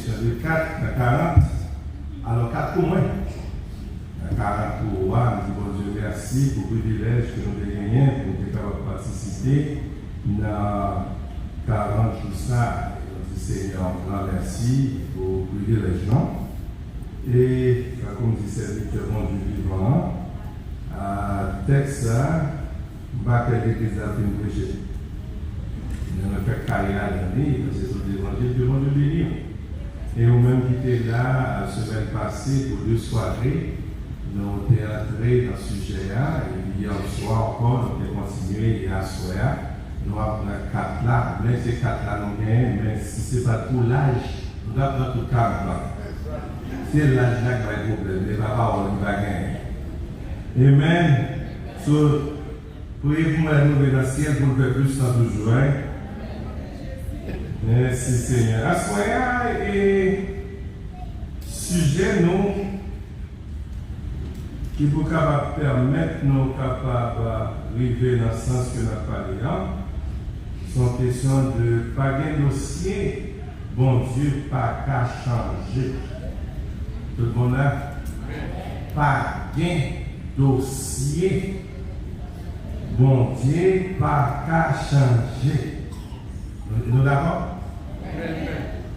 question de 4 à 40. Alors 4 pour moi. 40 pour moi, je dis bon Dieu merci pour le privilège que nous avons gagné pour être capable de participer dans 40 pour ça. Je dis Seigneur, merci pour le privilège. Et comme dit serviteur bon Dieu vivant, texte ça, je ne vais pas faire l'église à fin prêcher. Je ne vais pas faire carrière à l'année, parce que c'est l'évangile de mon Dieu. Et vous-même qui étiez là la semaine passée pour 2 soirées, nous avons entré dans ce sujet-là, et hier soir encore, nous avons continué hier soir. Nous avons 4 là, mais ces 4 là nous gagnons, mais si ce n'est pas tout l'âge, nous avons tout 4 là. C'est l'âge là qui va être problème, les papas on va gagner. Amen. So, priez pour nous dans le ciel pour faire plus sans toujours. Merci Seigneur. À ce moment et sujet nous qui vous capable permettre nous capables d'arriver dans le sens que nous avons parlé. Sont questions de pas de dossier. Bon Dieu pas qu'à changer. Tout le monde là, pas gain dossier. Bon Dieu pas qu'à changer. Nous d'accord?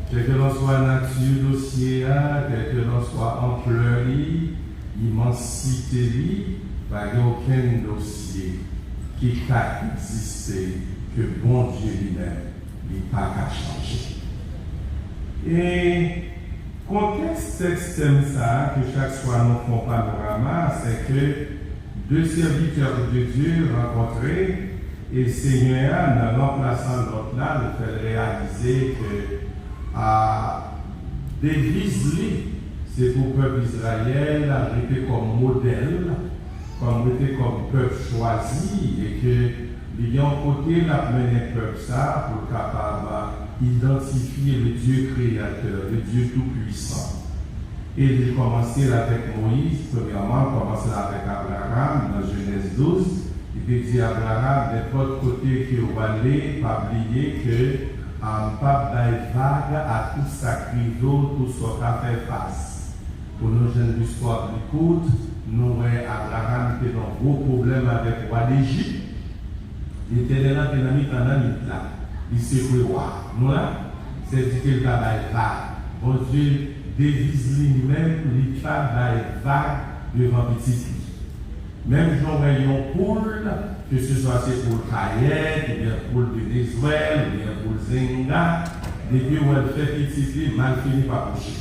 Quel que l'on soit nature dossier, quel que l'on soit ampleur, immensité, pas aucun dossier qui a existé que bon Dieu lui-même n'est pas qu'à changer. Et contexte système ça, que chaque fois nous font panorama, c'est que 2 serviteurs de Dieu rencontrés et le Seigneur, en remplaçant l'autre là, nous fait réaliser que l'église, c'est pour le peuple d'Israël, arrêté comme modèle, comme peuple choisi, et que l'ayant côté la mené peuple ça pour capable identifier le Dieu créateur, le Dieu tout-puissant. Et il a commencé avec Moïse, premièrement, commencé avec Abraham dans Genèse 12. Il dit à Abraham, de votre côté que vous allez, pas oublier que pas de vague à tout sacrifice, tout ce qu'on a fait face. Pour nos jeunes d'histoire d'écoute, nous voyons Abraham qui a un gros problème avec le roi d'Égypte. Il était là, il était là, il s'est fait roi. Nous là, c'est dit qu'il va de vague. Bon Dieu dévise lui-même, il ne va pas de vague devant petit fils. Même si on a une poule, que ce soit c'est pour Cayenne, ou bien pour le Venezuela, ou bien pour Zenga, depuis où elle fait petit mal fini par coucher.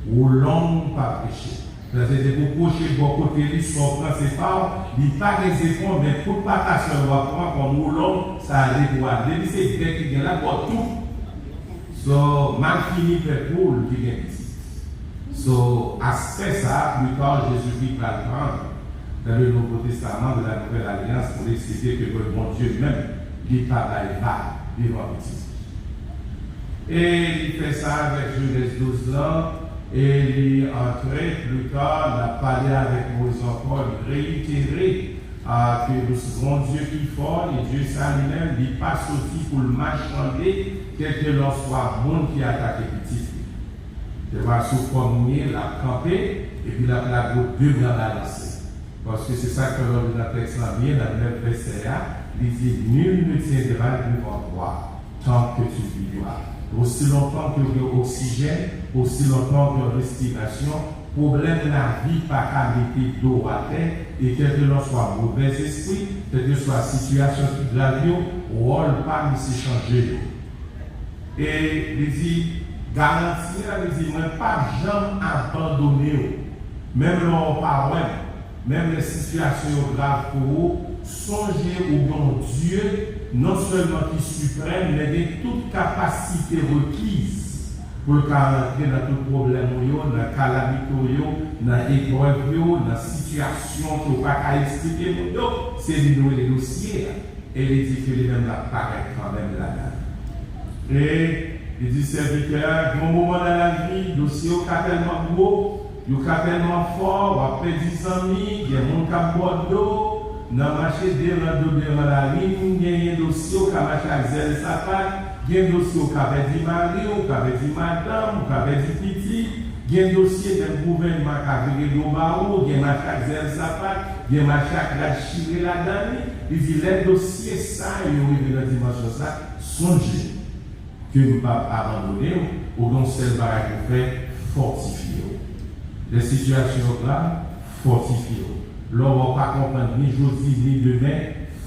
Ou long par péché. C'est pour coucher, pour côté l'histoire principale, il n'y a pas de efforts, mais pour pas passer le roi comme ou long, ça a des droits. C'est dès qu'il y a là pour tout. So, mal fini fait poule qui vient ici. So, aspect ça, plus tard, Jésus-Christ va le prendre dans le Nouveau Testament de la Nouvelle Alliance pour expliquer que le bon Dieu même, il n'est pas là, devant petit. Et il fait ça avec Genèse 12 ans, et il est entré plus tard, il a parlé avec Moïse encore, il réitéré que le bon Dieu qui est fort, et Dieu ça lui-même, il n'est pas sorti pour le marchander, quel que l'on soit bon qui attaque petit. Il va sous formuler, la camper, et puis la goutte de blanc à lancer. Parce que c'est ça que l'on dit dans le texte là, bien, dans le même verset, il dit nul ne tiendra devant toi tant que tu vivras. Aussi longtemps que tu as oxygène, aussi longtemps que tu as respiration, problème de la vie, pas qu'à mettre d'eau à terre, et quel que l'on soit mauvais esprit, quelle que soit la situation qui grave, rôle pas de s'échanger. Et il dit, garantir, il dit, ne pas jamais abandonner, même leur parole. Même les situations graves pour vous, songez au bon Dieu, non seulement qui est suprême, mais de toute capacité requise pour rentrer dans tout problème, dans la calamité, dans l'épreuve, dans la situation que vous ne pouvez pas expliquer, c'est de nous les dossiers. Et il dit que les mêmes apparaissent quand même là-dedans. Et il dit, serviteur, à un moment dans la vie, le dossier est tellement gros. Il y a tellement fort, après 10 amis, il y a mon cap d'eau, dans le marché de la ligne, il y a un dossier qui a marché à zèle sapin, il y a un dossier au cabet dit mari, au cabet dit madame, au cabet dit petit, il y a un dossier d'un gouvernement qui a viré le barreau, il y a un chaque zèle sapat, il y a un chaque la chiré la dame, il dit les dossiers ça, il y a une dimension ça, songez que nous ne pouvons pas abandonner, ou donc celle barrage pour faire fortifier. Les situations là, fortifier. L'on ne va pas comprendre ni aujourd'hui ni demain,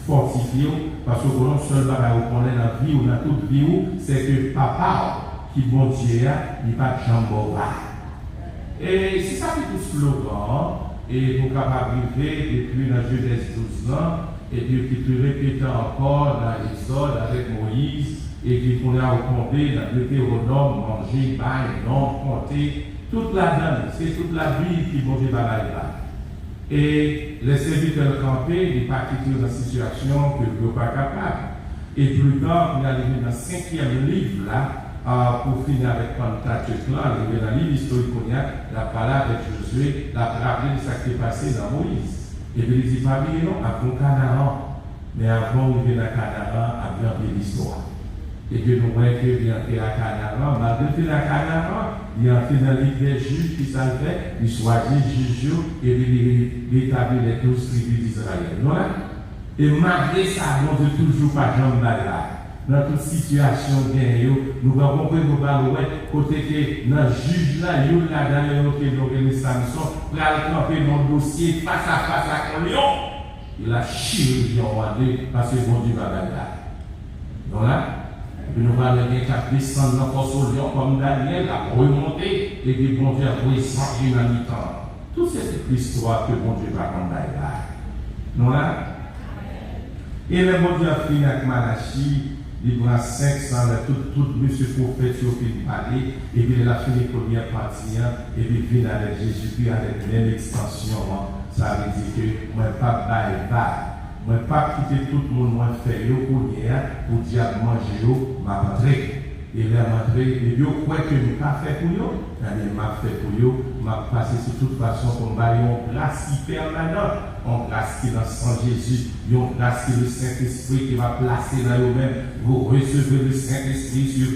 fortifier, parce que non seul barrage qu'on est dans la vie ou dans toute vie, c'est que papa, qui bon Dieu, il n'y a pas de jambon. Et c'est ça qui est tout slogan, et vous capable de vivre depuis la Genèse 12 ans, et puis qui te répète encore dans l'Exode avec Moïse, et qui qu'on a compté dans le Deutéronome, manger, bail, non, compter, toute la donne, c'est toute la vie qui vont vivre là. Et les serviteurs campés, ils partent dans une situation que vous n'êtes pas capable. Et plus tard, on est arrivé dans le 5e livre là, pour finir avec Pentateuque là, dans le livre historique, la parole avec Josué, la rappelé de ce qui est passé dans Moïse. Et puis il dit, pas bien, non, avant Canaan, mais avant de venir à Canaan, avant l'histoire. Et que nous voyons qu'il est entré à Canaan, malgré qu'il est à Canaan, il est entré dans l'île des juges qui s'en fait, il choisit juge et il établit les 12 tribus d'Israël. Et malgré ça, nous ne toujours pas jamais là. Dans toute situation, nous avons compris que nous allons côté que dans le juge là, il y a dans Samson, pour aller camper dans le dossier face à face à Colion. Il a chirurgien parce que bon Dieu va là. Donc là, nous allons descendre dans la force au lion comme Daniel, a remonté et puis bon Dieu a pris 100 en mi-temps. Toute cette histoire que bon Dieu va comme là. Donc là, et le bon Dieu a fini avec Malachie. Il prend 500, tout monsieur prophète qui a parlé, et puis il a fini la première partie, et puis il vient avec Jésus-Christ avec la même extension. Ça veut dire que moi, pas moi, pas quitter tout le monde, moi, faire pour dire manger, m'a rentré. Et là, rentré, et puis, quoi que je n'ai pas fait pour eux, il m'a fait pour eux, m'a passé de toute façon comme une grâce hyper permanente, une grâce qui est dans le sang de Jésus, une grâce qui est le Saint-Esprit qui va placer dans vous-même. Vous recevez le Saint-Esprit sur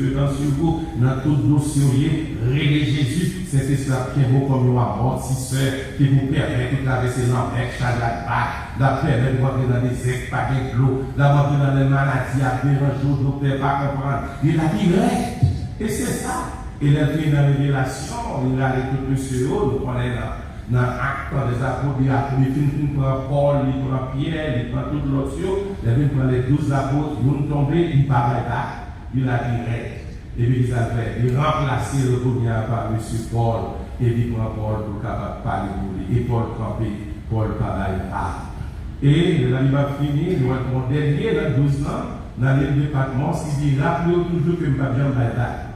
vous, dans tout dossier, réglez Jésus, Saint-Esprit qui est beau comme un amortisseur, qui vous permet de traverser l'enfer, la permet de rentrer dans les airs, pas de l'eau, de rentrer dans les maladies, à déranger, le docteur pas comprendre. Il a dit et c'est ça. Il a fait dans la révélation, il a dit tout monsieur, nous connaissons dans l'acte des apôtres, il a pris Paul, il prend Pierre, il prend tout l'autre, il prend les 12 apôtres, ils vont tomber, il parlait là, il a dit et puis il remplacé le premier par M. Paul, et il prend Paul pour capable parler pour lui, et Paul campé, Paul parlait là. Et là, il va finir, il va être mon dernier dans 12 ans, dans le département, il dit, rappelez-vous toujours que je ne vais pas bien bataille.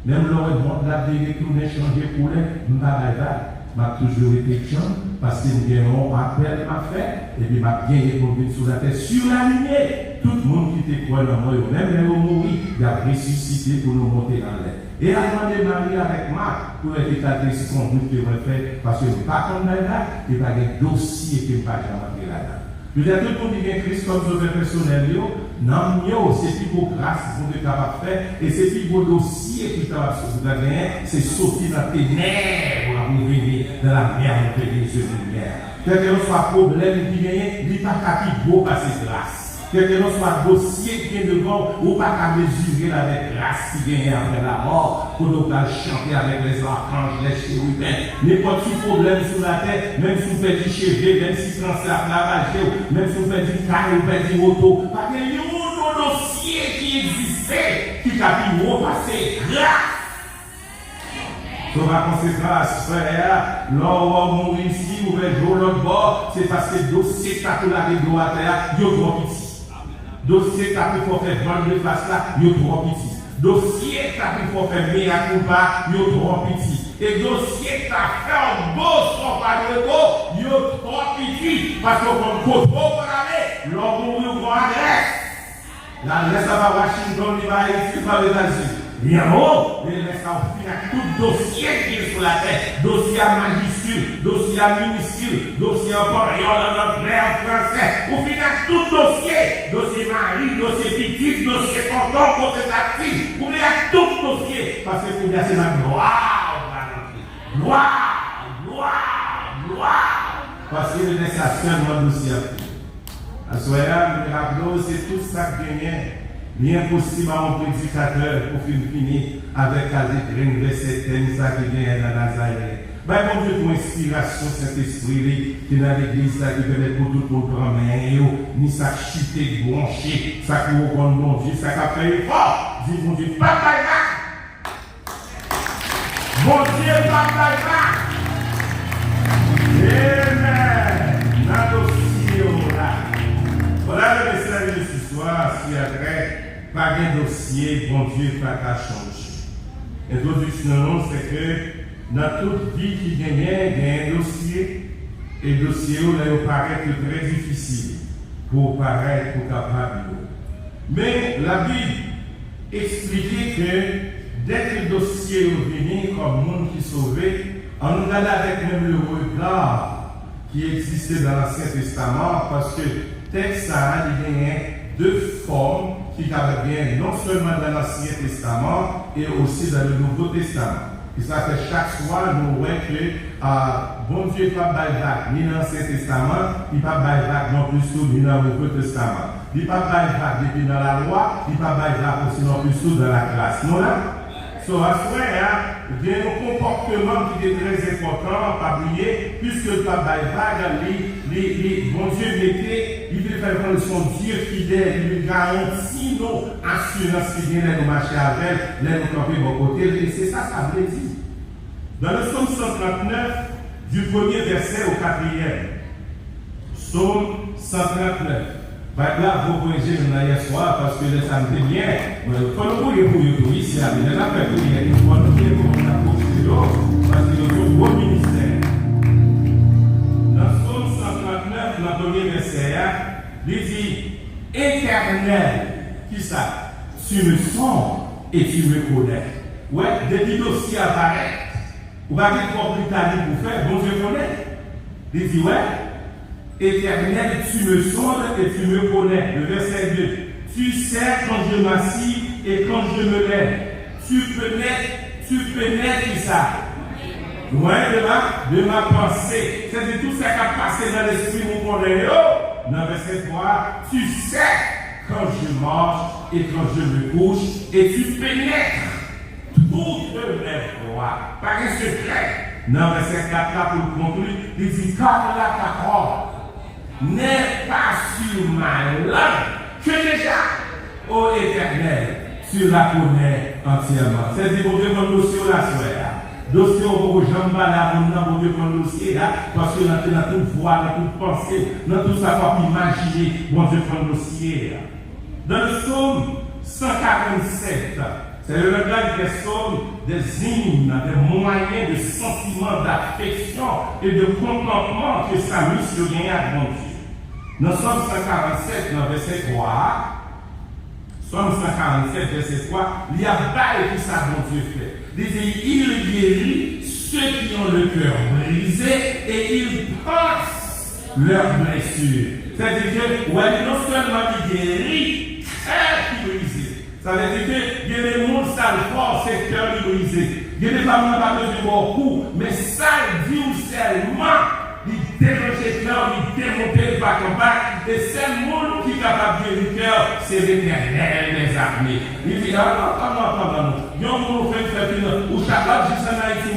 Même l'aurait bon, la retourner changer pour les, je ne vais pas bataille. M'a toujours été chant, parce que j'ai un appel m'a fait, et puis m'a bien répondu sur la terre, sur la lumière. Tout le monde qui était croyant dans moi, même les mots, il a ressuscité pour nous monter dans l'air. Et avant de marier avec moi, pour être établi ce qu'on veut faire, parce que pas comme là, il y a des dossiers qui ne peuvent pas jamais là-dedans. Vous êtes tout le monde qui vient Christ comme sauveur personnel, non, c'est plus beau grâce que vous êtes capable de faire, et c'est plus beau dossier que vous avez gagné, c'est sortir dans tes ténèbres pour venir dans la mer de Dieu de lumière. Quel que soit problème qui vient, il n'y a pas qu'à qui beau passer grâce. Quel que soit dossier qui vient devant, ou pas qu'à mesurer avec grâce qui vient après la mort, pour nous chanter avec les archanges, les chérubins. N'importe quel problème sur la tête, même si vous faites du cheveu, même si vous faites la ravage, même si vous faites du carré, vous faites du moto, pas qu'il y ait un dossier qui existait, qui a pu repasser grâce. Donc, à conséquence, frère, l'homme mourir ici, ou le jour l'autre bord, c'est parce que le dossier qui a tout la vidéo à terre, il est trop petit. Dossier qui a pu faire vendre de face là, il est trop petit. Dossier qui a pu faire meilleur combat, il est trop petit. Et dossier qui a fait un beau soir de beau, il est trop petit. Parce que comme côté pour aller, l'homme mourir pour adresse. L'adresse va à Washington, il va ici, il va aux États-Unis. il y a un haut, et laisse ça au final tout dossier qui est sur la tête, dossier à majuscule, dossier à minuscule, dossier en pariol, en anglais, en français, au final tout dossier mari, dossier petit, dossier tonton, dossier taxi, au final tout dossier, parce que c'est la gloire, parce que le nécessaire dans le dossier. À ce moment-là, le rappelons, c'est tout ça qui est l'impossible à un prédicateur pour finir avec la verset ça qui vient dans Nazareth. Ben, bon Dieu, pour inspiration, cet esprit qui est dans l'église, là, qui permet pour tout le monde prendre ni ça chuter, brancher, ça qui au bon Dieu, ça qui a fait fort. Dis, bon Dieu, pas de bon Dieu, pas de Amen. Dans le dossier, là. Voilà le message de ce soir, si après, pas de dossier, bon Dieu, pas qu'à changer. L'introduction, c'est que dans toute vie qui gagne, il y a un dossier, et le dossier, là, paraît très difficile pour paraître, pour capable. Mais la Bible expliquait que dès que le dossier est venu comme monde qui sauvait, on nous regarde avec même le regard qui existait dans l'Ancien Testament, parce que texte ça, il y a deux formes qui avaient bien non seulement dans l'Ancien Testament, et aussi dans le Nouveau Testament. Et ça fait chaque fois, nous voyons que bon Dieu n'est pas baïvac, ni dans l'Ancien Testament, il n'est pas baïvac non plus ni dans le Nouveau Testament. Il n'est pas baïvac depuis dans la loi, il n'est pas baïvac aussi non plus dans la classe. Non, là? So, à ce moment-là, il y a un comportement qui est très important, pas oublier, puisque le pape baïvac, bon Dieu mettait, il veut faire prendre son Dieu fidèle, il lui garantit nos assurances qui viennent nous marcher avec, nous camper de bon côté, et c'est ça ça veut dire. Dans le psaume 139, du premier verset au quatrième, psaume 139. Là, vous corrigez hier soir parce que ça me dit bien. Quand nous voulons pour ici, il y a après tout, il y a une fois nous parce que nous sommes gros ministère. Dans le psaume 139, dans le premier verset, il dit Éternel, qui ça? Tu me sens et tu me connais. Ouais, depuis que dossier apparaît, vous n'avez pas plus tard pour faire, bon Dieu connaît. Il dit ouais. Éternel, tu me sondes et tu me connais. Le verset 2. Tu sais quand je m'assis et quand je me lève. Tu pénètres qui ça. Loin de ma pensée. C'est-à-dire tout ça qui a passé dans l'esprit, mon connaît. Oh! Dans le verset 3. Tu sais quand je marche et quand je me couche. Et tu pénètres toutes mes voies. Pas un secret. Dans le verset 4 là pour le conclure, il dit car la parole n'est pas sur ma langue que déjà, ô Éternel, tu la connais entièrement. C'est-à-dire, vous devez prendre le dossier là, dossier au jambes là, vous devez prendre le dossier là, parce que dans toute voix, dans toute pensée, dans tout savoir imaginer, vous devez prendre le dossier là. Dans le psaume 147, c'est le regard des psaumes, des hymnes, des moyens de sentiments d'affection et de contentement que sa mission gagne à mon Dieu. Dans Psaume 147, dans verset 3, Psaume 147, verset 3, il y a bail qui ça mon Dieu fait. Il dit, il guérit ceux qui ont le cœur brisé et il passe leurs blessures. C'est-à-dire que, ouais, non seulement il guérit, cœur brisé. Ça veut dire que il y a des mondes sales forts, c'est cœur brisé. Il y a des femmes qui n'ont pas besoin de beaucoup, mais ça dit seulement. Il dérange le cœur, il démonte le bac en bac, et c'est le monde qui est capable de guérir le cœur, c'est l'Éternel des armées. Il dit, non. Il y a un monde qui fait ou chaque fois que je suis en Haïti,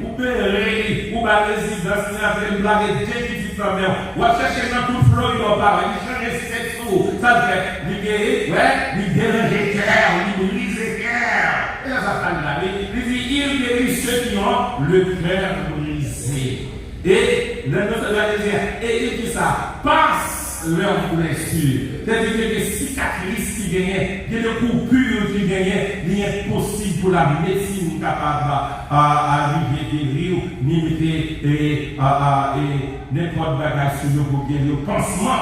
ou Péré, ou la résidence, il y a une blague de Dieu qui dit quand même, ou à chercher dans tout flot, il va parler, il change ses sous, ça fait, il guérit, il dérange le cœur, il brise le cœur. Et là, ça parle là, il dit, il guérit ceux qui ont le cœur brisé. Et il dit ça, passe leur blessure. C'est-à-dire que les cicatrices qui gagnaient, des coupures qui gagnaient, il est possible pour la médecine qui est capable d'arriver guérir, ni mettre n'importe bagage sur nous pour guérir. Pansement,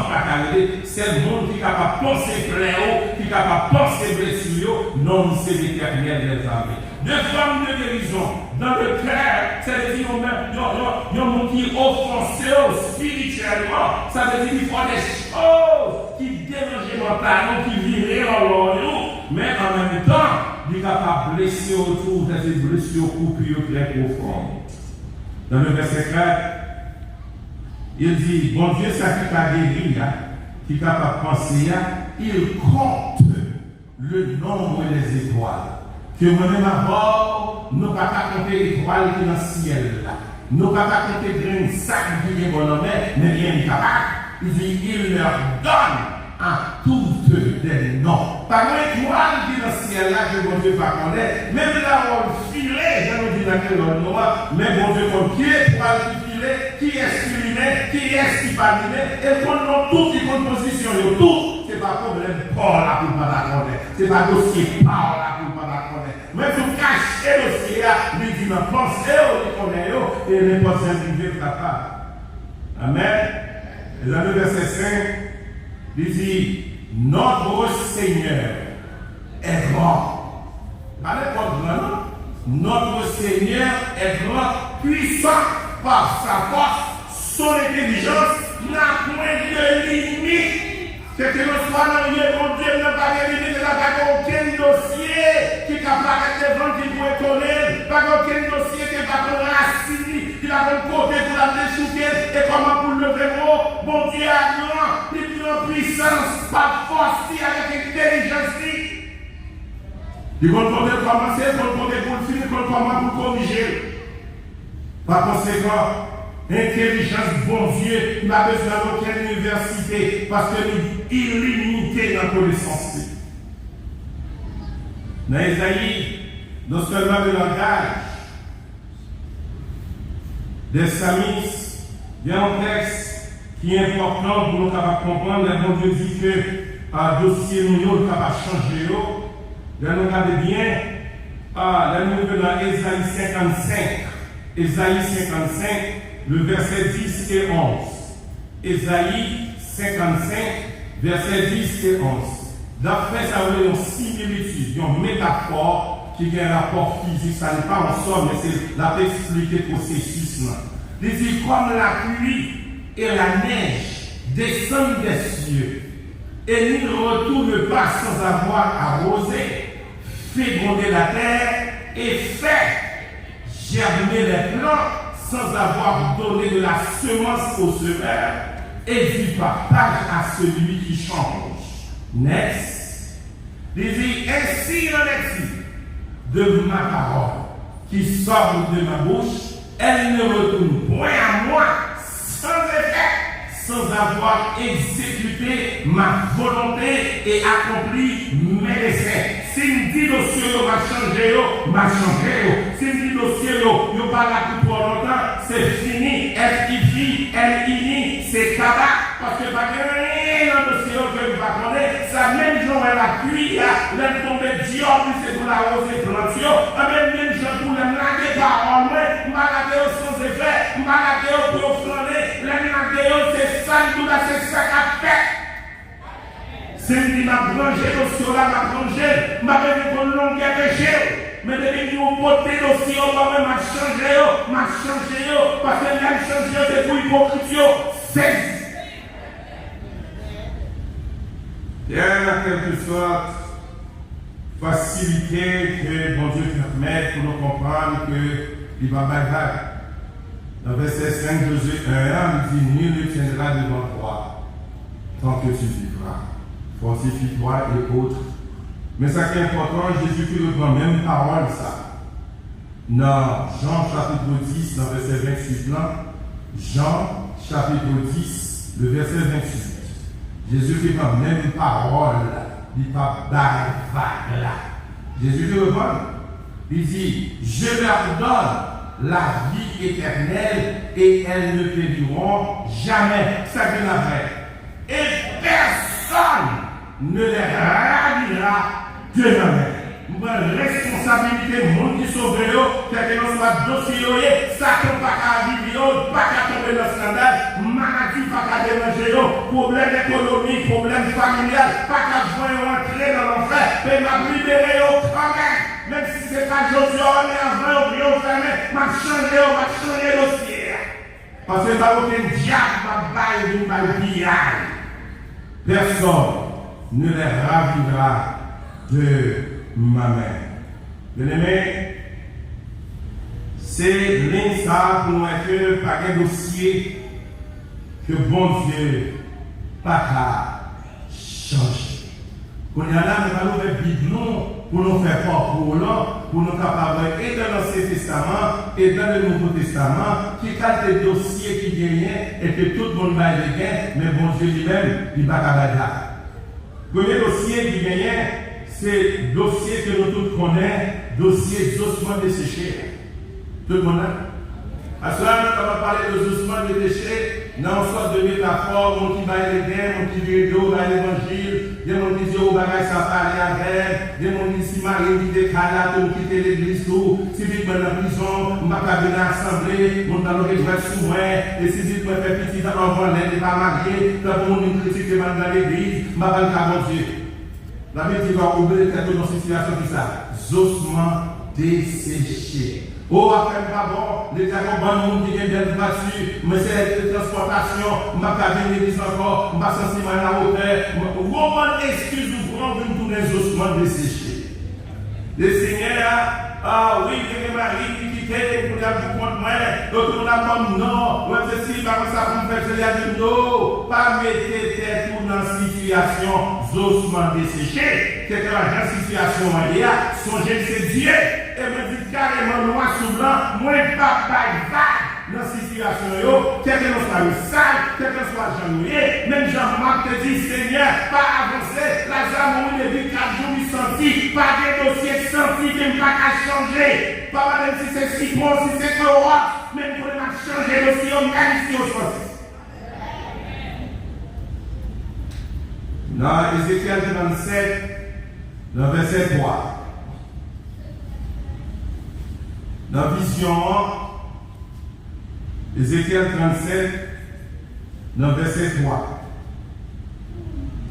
c'est le monde qui est capable de penser clair, qui est capable de penser blessure, non, c'est l'Éternel des armées. De formes de guérison, dans le cœur, ça veut dire qu'il y a un monde qui est offensé spirituellement, ça veut dire qu'il faut des choses qui dérangent mentalement, qui virent en l'eau, mais en même temps, il est capable de blesser autour de ces blessures coupures très profondes. Dans le verset 4, il dit, bon Dieu, ça qui t'a guéri, qui est capable de penser, il compte le nombre des étoiles. Que moi-même à bord, nous ne pouvons pas compter l'étoile qui est dans le ciel. Nous ne pouvons pas compter le sac qui est bon homme, mais rien n'est capable. Il dit, il leur donne à toutes des noms. Par l'étoile qui est dans le ciel là, que bon Dieu va connaître, même là où on filet, je nous dis dans quel noir, mais bon Dieu compte qui est étoile qui filet, qui est luminé, qui est qui pas luminé, et qu'on a toutes les compositions, tout. Ce n'est pas problème pour la pour pas la connaître. Ce n'est pas dossier par la pour pas la connaître. Mais pour cacher le dossier, lui dit, mais pensez au connaît, et les pensées individuelles capable. Amen. Et dans le verset 5, il dit, notre Seigneur est grand. À l'époque, notre Seigneur est grand, puissant par sa force, son intelligence n'a point de limite. C'est que le soir, mon Dieu n'a pas de limite, n'a pas aucun dossier qui est capable de vendre, qui pourrait connaître, pas aucun dossier qui est capable de raciner, qui va de côté pour la déchouquer, et comment pour le lever haut, bon Dieu a grand, il est en puissance, par force, avec intelligence. Il va commencer, il va pour le finir, il va pour corriger. Par conséquent, intelligence, bon Dieu, il n'a besoin d'aucune université parce que nous illimité dans la connaissance. Dans Isaïe, non seulement le langage des psalmistes, il y a un texte qui est important pour nous comprendre. Le bon Dieu dit que le dossier nous est capable de changer. Là, nous regardons bien, là, nous venons dans Isaïe 55. Isaïe 55, le verset 10 et 11. Isaïe 55, verset 10 et 11. D'après ça, vous avez une similitude, une métaphore qui a un rapport physique. Ça n'est pas en somme, mais c'est la expliquer le processus. Il dit comme la pluie et la neige descendent des cieux et ne retournent pas sans avoir arrosé, fait gronder la terre et fait germer les plants sans avoir donné de la semence au semeur et du partage à celui qui change. Next, il dit ainsi en est-il de ma parole qui sort de ma bouche, elle ne retourne point à moi sans effet, sans avoir exécuté ma volonté et accompli mes essais. Si je dis dossier, m'a changé. Si je dis dossier, je pas là pour longtemps, c'est fini. FIFI, LINI, c'est tabac. Parce que pas rien dans le dossier que vous ne connaissez. Ça même jour à la pluie, elle tombe dior, c'est pour la rose et plantation. Même jour pour la laguer par en main, malaguer sans effet, malaguer pour flâner, la malaguer c'est ça, tout là, c'est ça qu'a fait. C'est une m'a branché dossier là, m'a branché, m'a fait une longue échelle. Mais depuis qu'on porte dossier, on va même changer, parce que là, changer, c'est pour hypocrisie. C'est. Il y a en quelque sorte facilité que bon Dieu permet pour nous comprendre qu'il va bagarrer. Dans verset 5, Josué 1, il dit nul ne tiendra devant toi tant que tu vivras. Fortifie-toi et autres. Mais ça qui est important, Jésus-Christ reprend même parole ça. Dans Jean chapitre 10, dans verset 28 là, Jean chapitre 10, le verset 28. Jésus-Christ reprend même parole, il ne parle pas vague là. Jésus-Christ reprend, il dit, je leur donne la vie éternelle et elles ne périront jamais. Ça vient après. Et personne ne les ravira de jamais. je prends responsabilité, monde qui sauve, quel que soit dossier, ça ne peut pas arriver, pas tomber dans le scandale, maladie pas qu'à déranger, problème économique, problème familial, pas qu'à rentrer dans l'enfer, mais m'a libéré quand même si ce n'est pas Josué, on est avant, on est fermé, m'a changé le dossier. Parce que pas aucun diable m'a baillé, personne ne les ravira de ma main. Bien-aimé, c'est l'instant pour nous que par un dossier que bon Dieu pas qu'à changer. Quand il y a là, nous allons faire bidon pour nous faire fort pour nous capables et dans l'Ancien Testament et dans le Nouveau Testament, qui a des dossiers qui gagnent et que tout le monde va les gagner, mais bon Dieu lui-même, il va pas là. Le premier dossier qui gagne, c'est le dossier que nous tous connaissons, dossier d'ossement desséché. Tout le monde là? À cela, nous allons parler de ossements desséchés dans une sorte de métaphore, on qui va les gains, on qui vient d'eau dans l'évangile, des gens qui disent au bagage sans parler avec, des gens qui s'y marient, qui décalent, qui quittent l'église, tout, si vite dans la prison, on va pas venir à l'assemblée, on va le faire souvent, et si vite on fait petit dans l'enfant, n'est pas marié, dans le monde critique dans l'église, on va pas le faire bon Dieu. La Bible dit qu'on oublie dans une situation qui ça, ossements desséchés. Oh, après, pardon, les accompagnants qui viennent d'être battus, mais c'est la transportation, ma cabine l'église encore, ma sentiment à la hauteur, comment excuse nous prendre tous les ossements desséchés. Le Seigneur, ah oui, il y a des maris qui quittent pour vous contre moi, d'autres on a comme non, moi c'est si, par ça, vous me faites dire non, pas mettre tête dans une situation ossements desséchés, c'est que la situation, songez c'est Dieu. Et me dit carrément noir sur blanc, moi pas dans la situation, quel que soit le sale, quel que soit Jean-Louis, même Jean-Marc te dit Seigneur, pas avancer, la Jean-Louis depuis 4 jours, il senti, pas de dossier senti, qui ne pas qu'à changer, pas même si c'est si bon, si c'est correct, même pour ne changer le dossier, on qualifie au choix. Dans Ézéchiel 37, dans verset 3. Dans Vision, Ézéchiel 37, dans verset 3.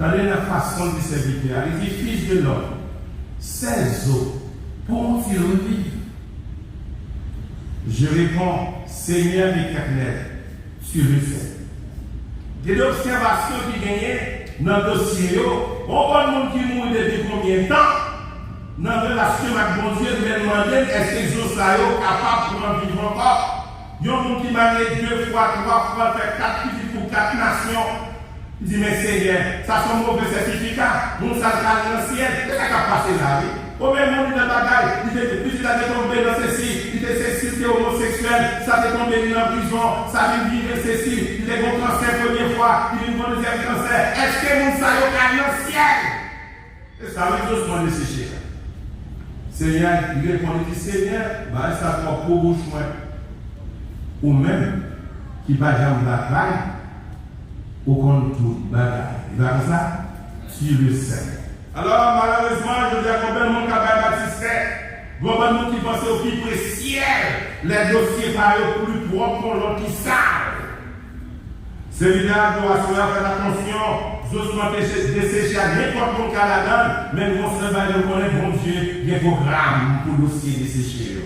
Tenez la façon de serviteur. Il dit, fils de l'homme, ces eaux pourront-ils revivre? Je réponds, Seigneur éternel, tu le sais. Des observations qui gagnaient dans le dossier, on voit le monde qui mourut depuis combien de temps? Dans la relation avec mon Dieu, je me demandais est-ce que les gens sont capables de vivre encore? Il y a un monde qui m'a dit 2 fois, 3 fois, faire 4 petits pour 4 nations. Il dit, mais Seigneur, ça c'est un mauvais certificat. Mon salle dans le ciel, qu'est-ce qui a passé là? Au même moment, il a bagaille, il a tombé dans ceci, il était ceci, homosexuel, ça est tombé dans la prison, ça vient vivre ceci, il est bon cancer première fois, il est bon deuxième cancer. Est-ce que mon salle est dans le ciel? Et ça veut dire que je m'en séché. Seigneur, il répond, il dit, Seigneur, bah, ça va pour bouche moi. Ou même, qui va jamais la taille, ou qu'on tout bagaille. Il va comme ça, tu le sais. Alors, malheureusement, je dis à combien de monde qui a baptisé, combien de monde qui pense au plus précieux, les dossiers par eux plus propres pour l'autre qui savent. Celui-là doit faire attention. Ossements desséchés à n'importe quel cas là-dedans, même mon cerveau de connaître, bon Dieu, il y a un programme pour le dossier desséché.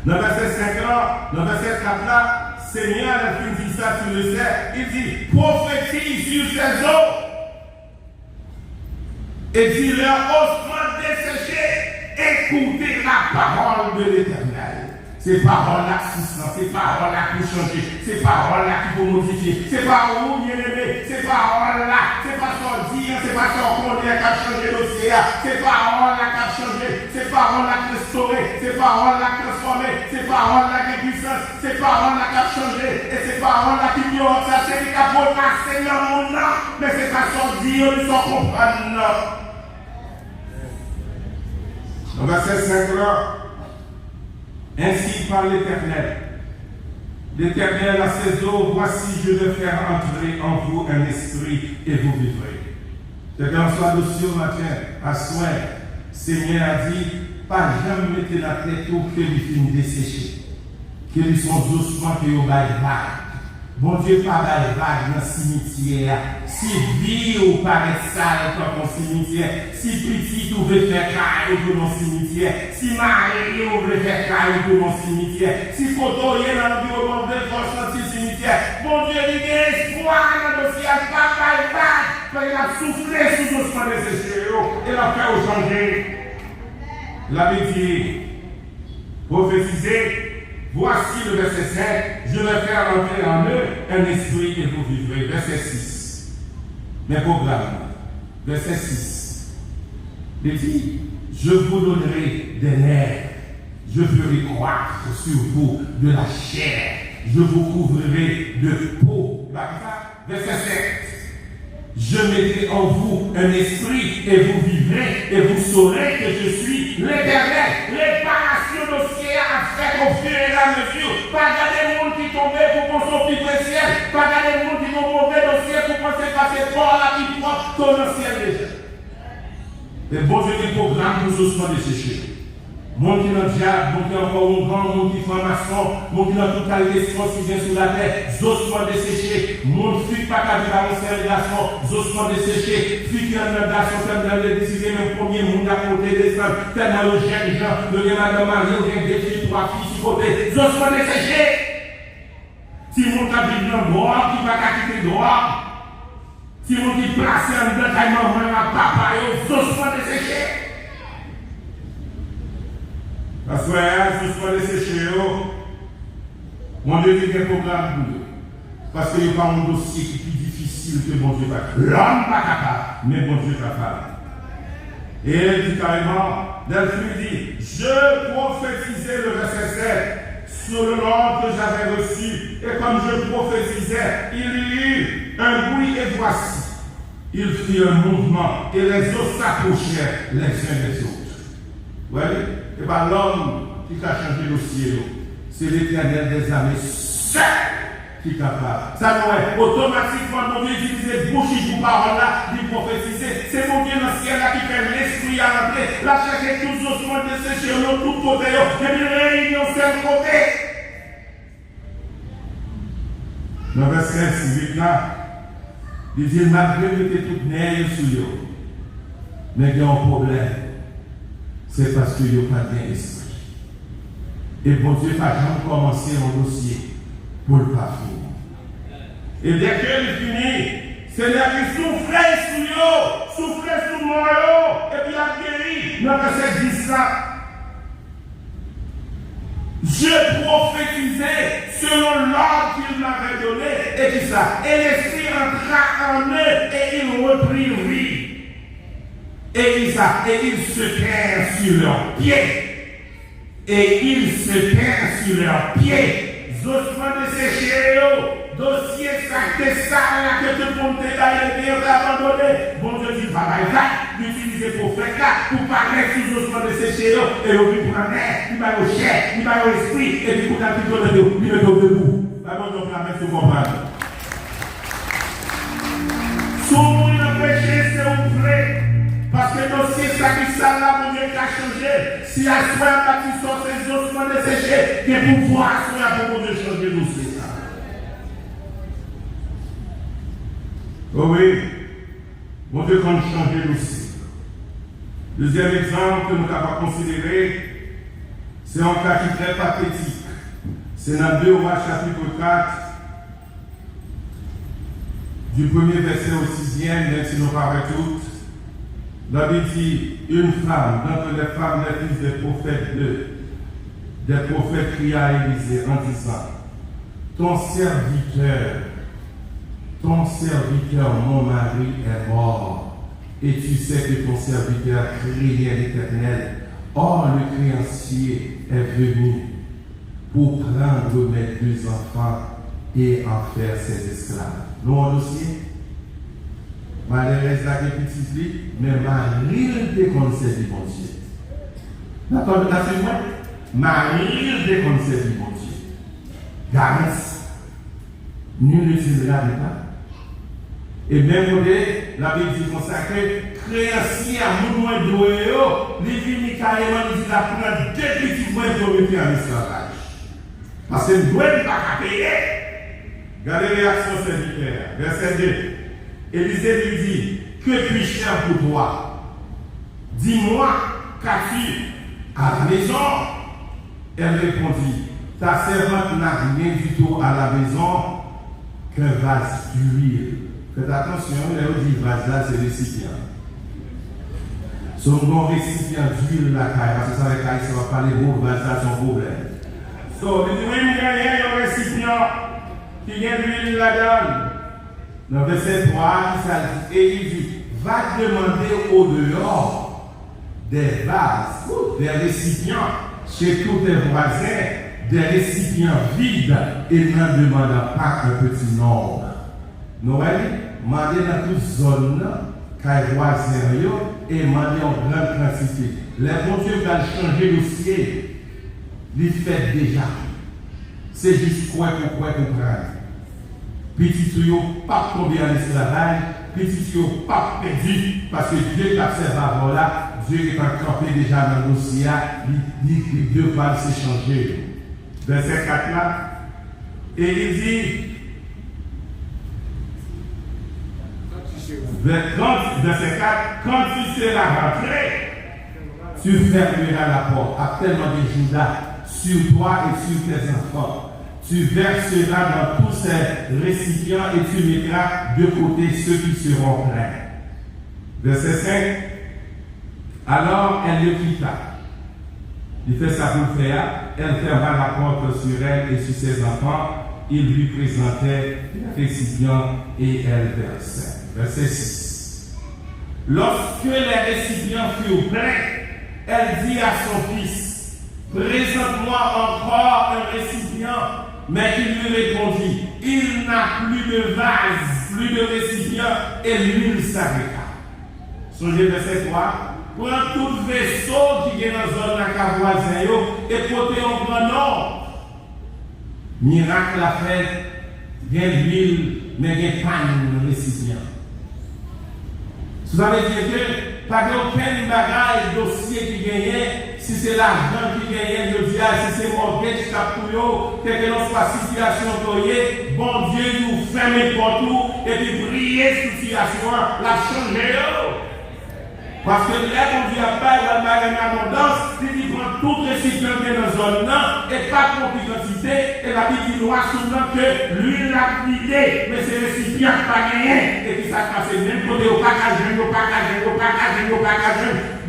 Dans le verset 5 là, dans le verset 4 là, Seigneur, il dit ça, tu le sais, il dit, prophétise sur ces eaux. Et dit, leur ossements desséchés, écoutez la parole de l'Éternel. Ces paroles-là qui sont, ces paroles-là qui changent, ces paroles-là qui vont modifier, ces paroles bien aimées, ces paroles-là, c'est pas son dire, c'est pas son connaître qui a changé l'océan, ces paroles-là qui a changé, ces paroles-là qui restauré, ces paroles-là qui transformé, ces paroles-là qui puissance, ces paroles-là qui a changé, et ces paroles-là qui viennent, ça c'est qui a passé dans mon nom, mais c'est pas son dire, ils sont comprendre. Dans verset 5 là, ainsi parle l'Éternel. L'Éternel a ses eaux, voici je vais faire entrer en vous un esprit et vous vivrez. C'est qu'en soit dossier au matin, à soin, Seigneur a dit, pas jamais mettre la tête au que les films desséchés, que les sont doucement que vous baillez vague. Bon Dieu, pas baillez vague dans le cimetière. Si vie ou paraît sale comme un cimetière, si petit ou veut faire caille ou dans le cimetière, si marié ou veut faire caille ou dans le cimetière, si côtoyer dans l'environnement de force dans le cimetière, bon Dieu, il y a espoir dans le dossier, pas baillez vague, il a soufflé sous doucement de ses cheveux et l'a fait changer. La Bible prophétisé, voici le verset 7, je vais faire entrer en eux un esprit et vous vivrez. Verset 6. Mes programmes. Verset 6. Il dit, je vous donnerai des nerfs, je ferai croître sur vous de la chair, je vous couvrirai de peau. Verset 7. Je mettrai en vous un esprit et vous vivrez et vous saurez que je suis l'Éternel. Réparation dossier à faire au fur et à mesure. Pas garder le monde qui tombe pour qu'on soit plus précieux. Pas garder le monde qui tombe mauvais dossier pour penser passer fort là qui prend ton ancien déjà. Et bon Dieu des programmes pour doucement dessécher. Mon qui dans le diable, mon qui encore un grand, mon qui franc-maçon, mon qui dans toute qualité qui vient sur la terre, ossements desséchés, mon fille pas qu'à vivre à mon servation, ossements desséchés, fille qui a une nation, dans le décider, même premier monde à côté des femmes, tel dans le jeune gens, le gars madame Marie, il y a des filles, 3 filles sur côté, ossements desséchés. Si mon qui vit dans le droit, qui va quitter le droit, si mon qui place en dedans, qui maman, papa, ossements desséchés. Parce que je suis desséché, mon Dieu dit qu'il y a un programme pour eux. Parce qu'il n'y a pas un dossier qui est plus difficile que mon Dieu va faire. L'homme pas capable, mais mon Dieu est capable. Et elle dit carrément, Delphine dit, je prophétisais le verset 7 sur le l'ordre que j'avais reçu. Et comme je prophétisais, il y eut un bruit et voici. Il fit un mouvement et les autres s'approchèrent les uns des autres. Vous voyez? Et bien l'homme qui a changé le ciel, c'est l'Éternel des armées seul qui est capable. Ça nous est automatiquement, mon Dieu utilise bouche pour parole là, dit prophétiser. C'est mon Dieu dans le ciel là qui fait l'esprit à rentrer. Là, chercher tous les ossements de ces chers, de tous côtés, et puis réunion seul côté. Dans le verset 8 là, il dit malgré que tu es tout nerf sur eux, mais il y a un problème. C'est parce qu'il n'y a pas d'esprit. Et bon Dieu n'a jamais commencé un dossier pour le pas finir. Et dès qu'il finit, c'est là qui souffrait sur eux, souffrait sur moi, et puis il a guéri. Dans le verset 10 là, je prophétisais selon l'ordre qu'il m'avait donné, et qui ça. Et l'esprit entra en eux, et il reprit vie. Et ils se tinrent sur leurs pieds. Et ils se tinrent sur leurs pieds. Ossements desséchés, dossier sacré, ça, que tout le monde est là, et abandonné. Bon Dieu dit, va l'utiliser pour faire là, pour parler sur les ossements desséchés, et au but pour un air, il va au chair, il va au esprit, et puis pour la petite de il est debout. D'abord, donc la mettre pour comprendre. Souvent, il a péché, c'est ouvré. Parce que le dossier sacrifical là, mon Dieu qui a changé. Si à soi, quand tu sors ces ossements desséchés, il y a pouvoir à soi pour mon Dieu changer le dossier. Oh oui, mon Dieu quand change le dossier. Deuxième exemple que nous avons considéré, c'est un cas qui est très pathétique. C'est dans 2 Rois chapitre 4, du premier verset au 6e, même si nous parlons toutes. La Bible dit, une femme, d'entre les femmes, les fils des prophètes cria à Élisée en disant, ton serviteur, mon mari est mort, et tu sais que ton serviteur criait à l'Éternel. Or, le créancier est venu pour prendre mes 2 enfants et en faire ses esclaves. Nous, un dossier. Malheureusement, la petite mais Marie déconseille du bon Dieu. D'accord, c'est moi. Marie déconseille du bon Dieu. Garance. Nul ne s'y pas. Et même la Bible dit comme ça que créancier à mon moins doué, les vignes carrément nous dit la prendre deux petits points pour mettre en esclavage. Parce que nous ne pouvons pas payer. Regardez la réaction serviteur. Verset 2. Élisée lui dit, que puis-je faire pour toi? Dis-moi, qu'as-tu à la maison? Elle répondit, ta servante n'a rien du tout à la maison qu'un vase d'huile. Faites attention, là où dit vase là, c'est récipient. Son bon récipient d'huile la caille, parce que ça, la caille, ça ne va pas les mots, vase là, son problème. So, il dit, oui, il y a un récipient qui vient d'huile là-dedans. Dans le verset 3, et il dit, va demander au dehors des vases, des récipients, chez tous tes voisins, des récipients vides, et n'en demandant pas un petit nombre. Noël, demandez dans toute zone, car voisins, et demandez en grande quantité. Les bons Dieu va changer le ciel, il fait déjà. C'est juste quoi pour prendre. Petit tuyau, pas tomber en esclavage, petit tuyau, pas perdu, parce que Dieu qui observe avant là, Dieu est campé déjà dans le dossier, il devra s'échanger. Verset 4 là, et il dit, verset 4, quand tu seras rentré, tu fermeras la porte, à tellement de Judas, sur toi et sur tes enfants. Tu verseras dans tous ces récipients et tu mettras de côté ceux qui seront pleins. Verset 5. Alors elle le quitta. Il fait ça pour faire. Elle ferma la porte sur elle et sur ses enfants. Il lui présentait les récipients et elle versait. Verset 6. Lorsque les récipients furent pleins, elle dit à son fils, présente-moi encore un récipient. Mais il lui répondit, il n'a plus de vase, plus de récipient, et l'huile s'arrêta. Songez verset 3. Prends tout vaisseau qui est dans la zone de voisin et portez un grand nom. Miracle a fait, il y a l'huile, mais il y a pas de récipient. Vous avez dit que pas aucun bagage, dossier qui gagnait, si c'est l'argent qui gagnait, je dis, si c'est mortgage qui a pour quelle que soit la situation que bon Dieu nous ferme pour tout, et puis prier cette situation, la changer. Parce que là, on dit à pas, il va une abondance, il prend tout récipient qui est dans la zone, et pas pour quantité, et la vie qui doit souvent que l'huile l'a vidé, mais c'est récipient qui pas gagné, et puis ça passe même côté au package,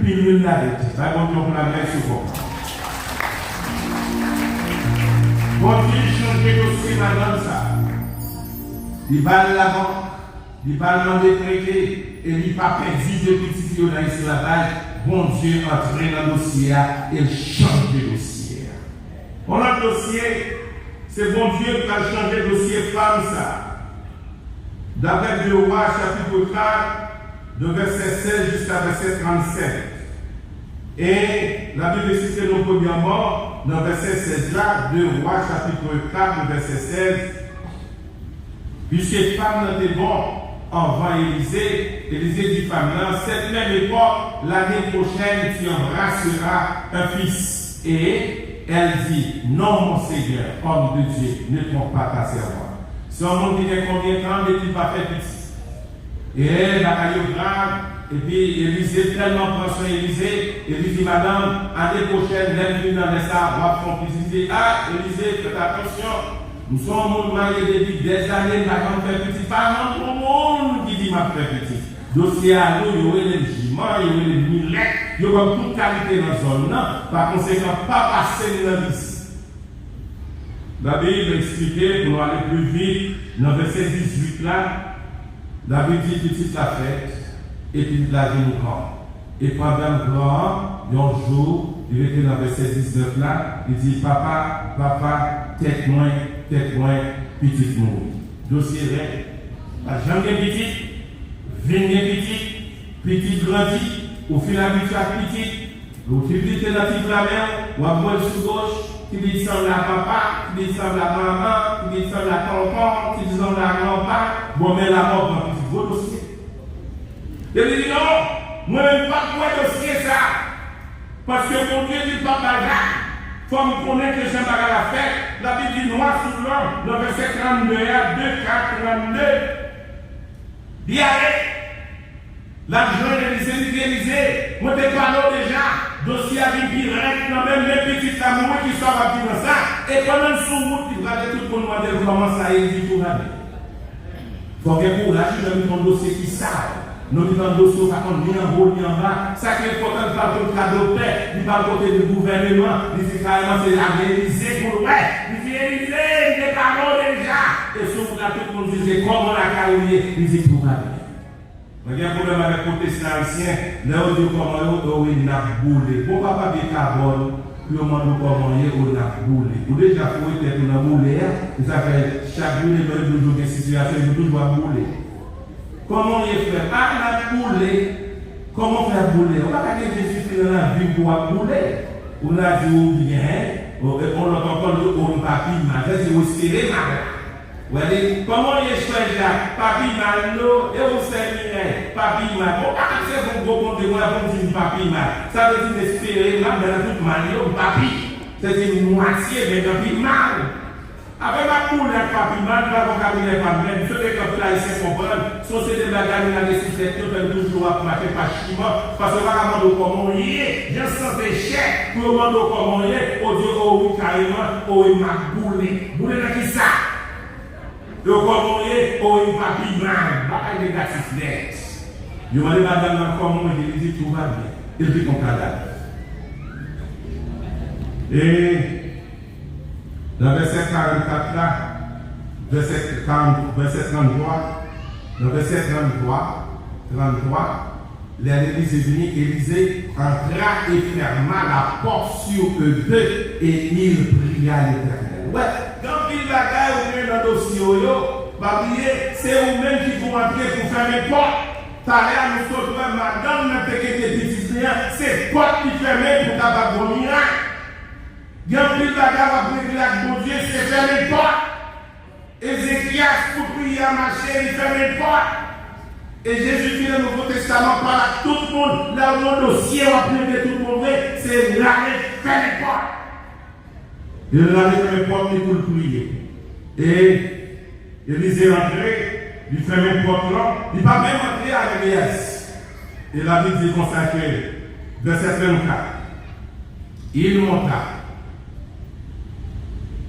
puis l'huile l'a dit. Ça, bon Dieu, on la met souvent. Bon Dieu, changer dossier madame ça. Il va l'avant, il va demander prêter. Et il n'a pas perdu de petits filles dans l'esclavage. Bon Dieu entre dans le dossier et change de dossier. On a le dossier, c'est bon Dieu qui va changer le dossier femme ça. D'après le roi chapitre 4, de verset 16 jusqu'à verset 37. Et la Bible cite nos premièrement dans verset 16 là, de roi chapitre 4, verset 16. Puisque femme n'était bon. Envant Élisée, Élisée dit femme, dans cette même époque, l'année prochaine, tu embrasseras un fils. Et elle dit, non mon Seigneur, homme de Dieu, ne trompe pas ta servante. Si on monde dit combien de temps, n'est-il pas fait petit? Et elle, la grave, et puis Élisée, tellement prend soin Élisée, et lui dit, madame, année prochaine, l'aime venu dans les arbres, va prendre plus. Il dit, ah, Élisée, faites attention. Nous sommes mariés depuis des années, nous avons fait petit. Pas un monde qui dit m'a fait petit. Dossier à nous, il y aurait les juments, il y aurait les millets, il y aurait toute qualité dans la zone. Par conséquent, pas passer dans la vie. La Bible explique, pour aller plus vite, dans le verset 18 là, la Bible dit petite la fête, et puis la vie nous prend. Et pendant le grand, un jour, il était dans le verset 19 là, il dit, papa, tête moins, petite nous. Dossier vrai. La jambe est petite, vigne petite grandit, au fil à petite, l'utilité dans la mer, ou à boire sous gauche, qui dit semble à papa, qui dit semble à maman, qui dit semble à tonton, qui dit semble à grand-père, bon, mais la mort dans un petit gros dossier. Il dit non, moi je ne pas quoi dossier ça. Parce que mon Dieu dit pas bagarre. Il faut me connaître que j'ai bagarre à faire. La Bible dit noir sur blanc, dans le verset 32, 2, 4, 32. D'y aller. L'argent Élysée, moi t'ai parlé déjà, dossier à vie direct, dans même les petites amours qui sont partis dans ça, et pendant le sous-route, il va dire tout le monde demander comment ça est, tout va bien. Il faut que courage dans ton dossier qui savent. Nous disons un dossier par contre, ni en haut, ni en bas. Ça qui est important, pas comme cadeau père, ni pas côté du gouvernement, ni c'est carrément c'est l'Élysée pour le ouais. Il dit Élysée, il est parlé déjà. Et sur là, tout le monde disait comment la carrière, il dit tout va bien. Il y a un problème avec les protestants anciens, là on dit comment on a boulé. Pour papa de carbone, puis on demande comment on a boulé. Ou déjà, il faut être dans le boulé, ça fait chaque jour, il y a toujours des situations, il faut toujours bouler. Comment on fait? Ah, on a boulé. Comment faire bouler? On va pas dire Jésus dans la vie pour bouler. On a dit bien, on entend pas le papier, mais c'est aussi les malades. Comment il est choisi là? Papi mal, et au séminaire, papi mal. On va faire un gros compte de moi pour dire papi mal. Ça veut dire espérer mal dans toute manière, papi. C'est une moitié, mais papi mal. Avec ma poule, la papi mal, la vocabulaire pas même. Ceux qui ont là, ils se comprennent. Société de la gamme, la nécessité, on fait toujours à marcher par chiment. Parce que vraiment, comment il est, j'ai senti cher pour demander comment il est. Au Dieu, oh oui, carrément, oh il m'a boulé. Boulé dans qui ça? Le comment est, oh, il va bien mal, pas négatif net. Je vais aller madame comment il dit tout va bien. Il dit ton cadavre. Et dans le verset 44 là, verset 33, dans le verset 33, l'Église est venue, Élisée entra et ferma la porte sur eux deux et il pria l'Éternel. Ouais. Quand il bagaille ou bien dans le dossier, c'est vous-même qui vous entrer pour faire les portes. T'as nous sommes madame, notre petite c'est porte qui fermée pour ta miracle. Quand il bagaille va prier avec mon Dieu, c'est faire les portes. Ézéchias, pour prier à marcher, il ferme les portes. Et Jésus dit dans le Nouveau Testament, parle à tout le monde, là où mon dossier va prier tout le monde, c'est l'arrêt, faire les portes. Il a fait les portes pour le prier. Et Élisée est rentré, il fait les portes là, il n'a pas même entré à l'Église. Et la Bible dit consacré, verset 24. Il monta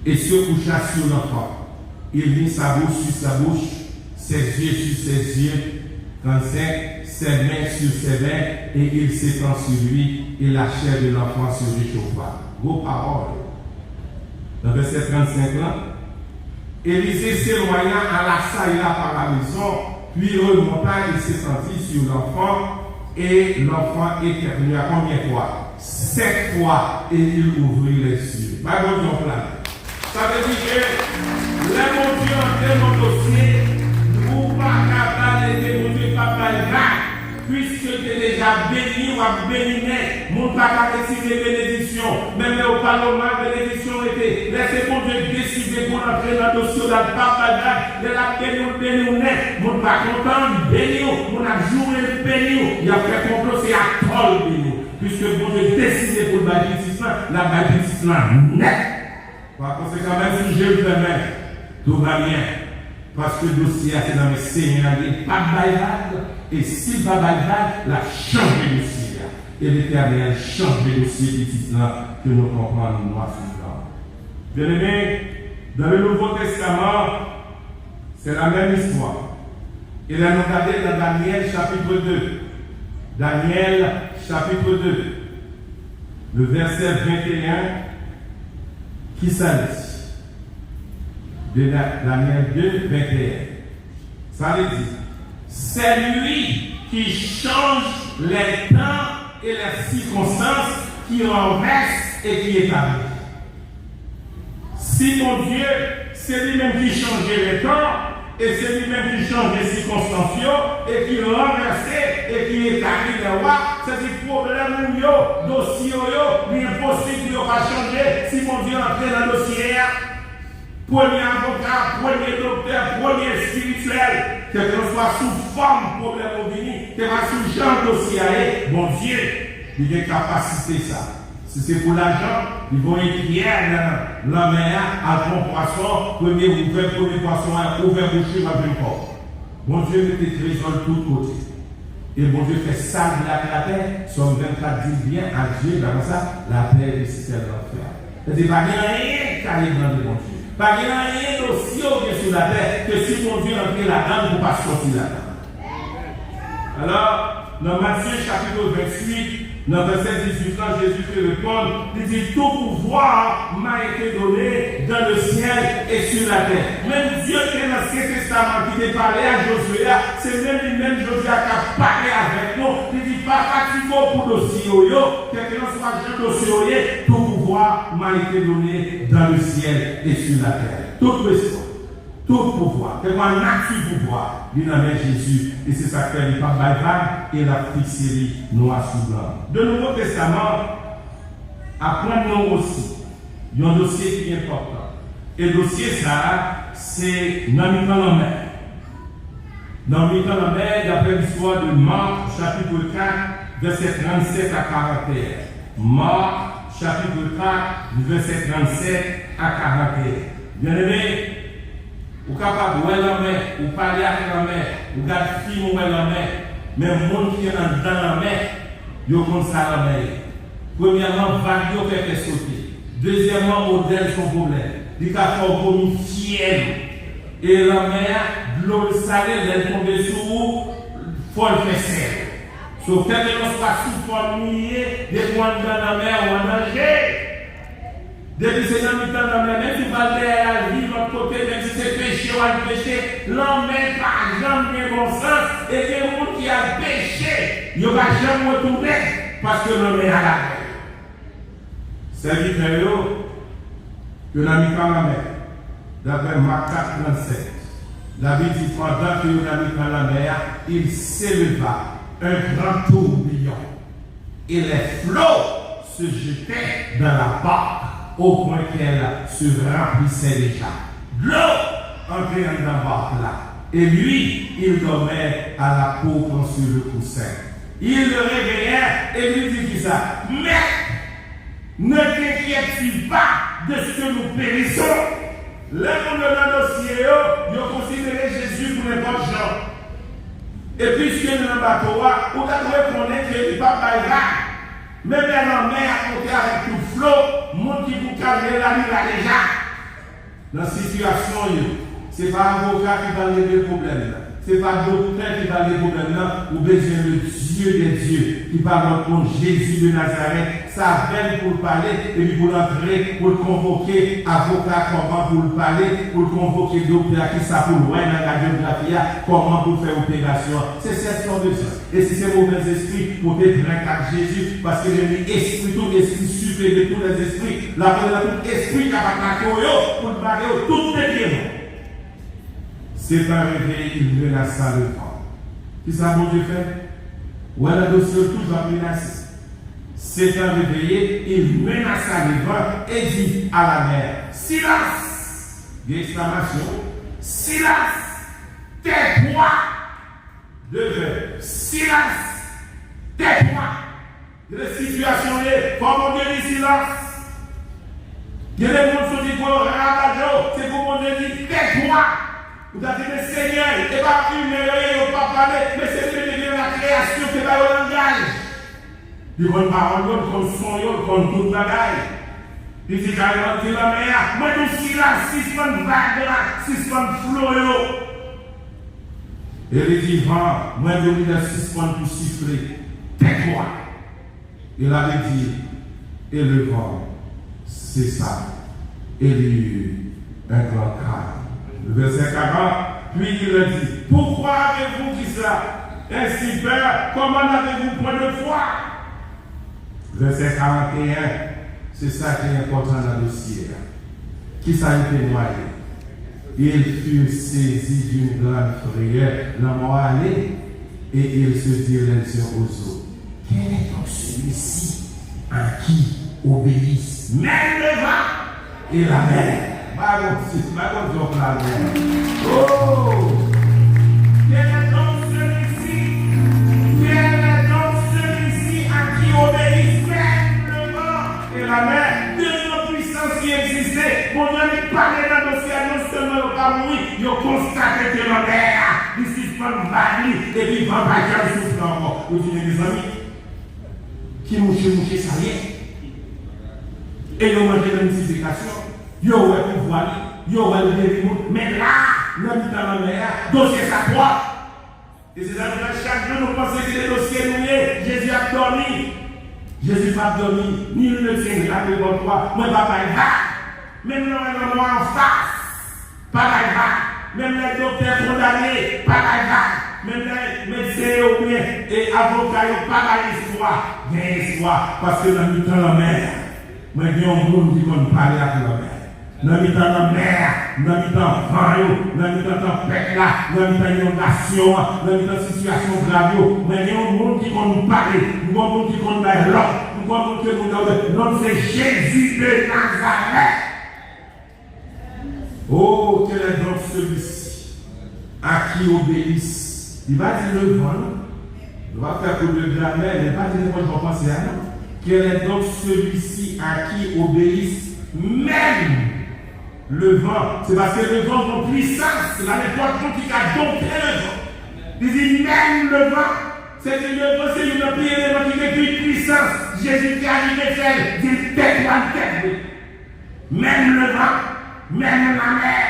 et se coucha sur l'enfant. Il mit sa bouche sur sa bouche, ses yeux sur ses yeux, 35, ses mains sur ses mains, et il s'étend sur lui, et la chair de l'enfant se réchauffa. Vos paroles. Dans le verset 35 là, Élisée s'éloigna à la saïla par la maison, puis remonta et s'étendit sur l'enfant, et l'enfant éternua combien de fois? 7 fois, et il ouvrit les yeux. Ma bonne plan. Ça veut dire que les mon Dieu en mon dossier, nous pas capable de mon Dieu pas là, puisque tu es déjà béni ou à bénir, mon pas capable de retirer bénédiction, même au parlement, bénédiction était, laissez mon Dieu décider pour entrer dans le dossier de la papa là, de la béni ou net, mon pas content, béni ou, mon a joué béni ou, il a fait complot, c'est à tol béni ou, puisque mon Dieu décidé pour le baptisme, la baptisme net. Par conséquent, même si je le permets, tout va bien. Parce que le dossier est dans mes seigneurs, il n'est pas baillable. Et si pas baillable, la change de dossier. Et l'Éternel change de dossier que nous comprenons noir sur blanc. Bien aimé, dans le Nouveau Testament, c'est la même histoire. Et là, nous regardons dans Daniel chapitre 2. Daniel chapitre 2. Le verset 21. Qui ça dit? De Daniel 2, 21. Ça veut dire, c'est lui qui change les temps et les circonstances, qui renverse et qui établit. Si mon Dieu, c'est lui-même qui change les temps, et c'est lui-même qui change les circonstances, et qui renverse et qui établit les rois, c'est du problème où dossier, il est impossible de ne pas changer si mon Dieu entre dans le dossier. Premier avocat, premier docteur, premier spirituel, que ce soit sous forme problème au vini, que ce soit sous genre dossier, bon Dieu, il a capacité ça. Si c'est pour l'argent, ils vont écrire dans la mer à bon poisson, premier poisson, ouvert bouché, ma bien corps. Bon Dieu met des trésors de tous côtés. Et bon Dieu fait ça de la terre, Somme 24 dit bien à Dieu, comme ça, la terre est ici, c'est l'enfer. C'est-à-dire, pas rien qui arrive dans le bon Dieu. Pas rien d'aussi haut sur la terre que si mon Dieu entre là-dedans, vous ne pas sortir là-dedans. Alors, dans Matthieu chapitre 28, dans verset 18, quand Jésus fait répondre, il dit tout pouvoir m'a été donné dans le ciel et sur la terre. Même Dieu qui est dans l'Ancien Testament qui t'a parlé à Josué, c'est même lui-même Josué qui a parlé avec nous. Il dit pas fatigué pour dossier, quelqu'un soit jeune dossier, tout pouvoir m'a été donné dans le ciel et sur la terre. Toute question. Tout pouvoir, c'est un actif pouvoir, il en est Jésus, et c'est ça que fait le pape Baïvan et la fixerie noir sous blanc. De Nouveau Testament, apprenons aussi, il y a un dossier qui est important. Et le dossier, ça, c'est dans le temps de la mer. Dans le temps de la mer, d'après l'histoire de Marc, chapitre 4, verset 37 à 41. Marc, chapitre 4, verset 37 à 41. Bien aimé, ou capable de voir la mer, ou parler avec la mer, ou garder film ou la mer, mais le monde qui est dans la mer, il y a comme ça la mer. Premièrement, vague fait sauter. Deuxièmement, modèle son problème. Il a fait comme fiel. Et la mer, l'eau salée, elle tombe sur vous, il faut le faire serre. Sauf que quelqu'un soit sous forme mouillée, des points dans la mer ou en danger. Depuis que c'est dans le temps de la mer, même si vous allez à vivre de l'autre côté, même si c'est péché ou à péché, l'homme n'est pas jamais bon sens. Et que le monde qui a péché, il ne va jamais retourner parce que l'homme est à la mer. Serviteur, que l'on a mis dans la mer, d'après Marc 4, 37, la Bible dit pendant que l'on a mis dans la mer, il s'éleva un grand tourbillon et les flots se jetaient dans la barque. Au point qu'elle se remplissait déjà. L'eau entrait dans la barque là. Et lui, il dormait à la paume sur le coussin. Il le réveillait et lui dit ça. Mais ne t'inquiète pas de ce que nous périssons. Les gens dans le dossier, ils ont considéré Jésus pour n'importe gens. Et puisque nous dans le bateau, on a trouvé qu'on est qu'il n'est pas baillard. Même la mer à côté avec tout flot, monde qui vous calme la nuit là déjà. Dans la situation, ce n'est pas avocat qui va régler le problème. Ce n'est pas docteur qui va régler le problème. Ou besoin le Dieu des dieux qui parle contre Jésus de Nazareth. Ça vient pour parler et puis pour l'entrer, pour le convoquer avocat, comment pour le parler, pour le convoquer docteur qui ça pour loin dans la géographie, comment pour faire opération. C'est cette sorte de ça. Et si c'est mauvais esprit, pour te prendre à Jésus, parce que j'ai mis esprit, tout esprit supérieur de tous les esprits, la parole tout esprit qui va t'accueillir pour te barrer tout les pieds. C'est un réveil, il menaça le vent. Qui ça, mon Dieu fait? Ouais, le dossier toujours menacé. C'est un réveillé, il menaça le vent et dit à la mer, silence! D'exclamation, silence! Tais-toi! Silence! Tais-toi! La situation est, comme on dit silence. Il y a des gens qui disent, c'est pour mon Dieu dit, tais-toi! Vous avez dit, Seigneur, il n'est pas humain, il n'est pas parlé, mais c'est lui qui vient la création, qui va au langage. Il va parler comme son, comme toute bagaille. Il dit, quand il dit la mer, moi, je suis là, 6 vagues là, 6 flots. Et il dit, vent, moi, je suis là, 6 pour siffler. Tais-toi. Il avait dit, et le vent, c'est ça. Et il y eut un grand calme. Verset 40, puis il a dit, pourquoi avez-vous dit ça? Ainsi, Père, comment avez-vous point de foi? Verset 41, c'est ça qui est important dans le dossier. Qui ça a été noyé? Il fut saisi d'une grande frayeur, la mort allée, et il se dit les uns aux autres. Quel est donc celui-ci à qui obéissent même le vent et la mer? Oh, ils ont constaté que la mère, ils suspendent Mali, et puis ils vont pas faire le souffle encore. Vous dites, mes amis, qui mouche, ça y est. Et ils ont mangé la multiplication, ils ont eu le pouvoir, ils ont eu le développement, mais là, nous habitons la mer, dossier ça quoi? Et c'est ça que chaque jour nous pensons que les dossiers mouillés, Jésus a dormi. Jésus n'a pas dormi, ni le médecin n'a pas devant toi, moi papa est là. Même nous moi en face, pas là. Même les docteurs condamnés, pas là. Même les médecins ou bien et avocats, pas là l'histoire. Il y a l'histoire, parce que nous habitons la mer. Moi, il y a un monde qui peut parler avec la mer. Nous habitons la mer, nous habitons le vent, nous habitons la tempête là, nous habitons l'inondation, nous habitons la situation grave. Mais il y a un monde qui peut nous parler, nous avons un monde qui peut nous parler, nous avons un monde qui peut nous parler. Notre c'est Jésus de Nazareth. Oh, quel est donc celui-ci à qui obéissent? Il va dire le vent, il va faire pour le grammaire, il va dire moi je vais penser à nous. Quel est donc celui-ci à qui obéissent même le vent? C'est parce que le vent a une puissance, c'est la n'importe qui a dompté le vent. Il dit même le vent, c'est le vent, c'est une élément qui est une puissance. Jésus qui a dit de faire, il tais-toi tête. Même le vent, même la mer,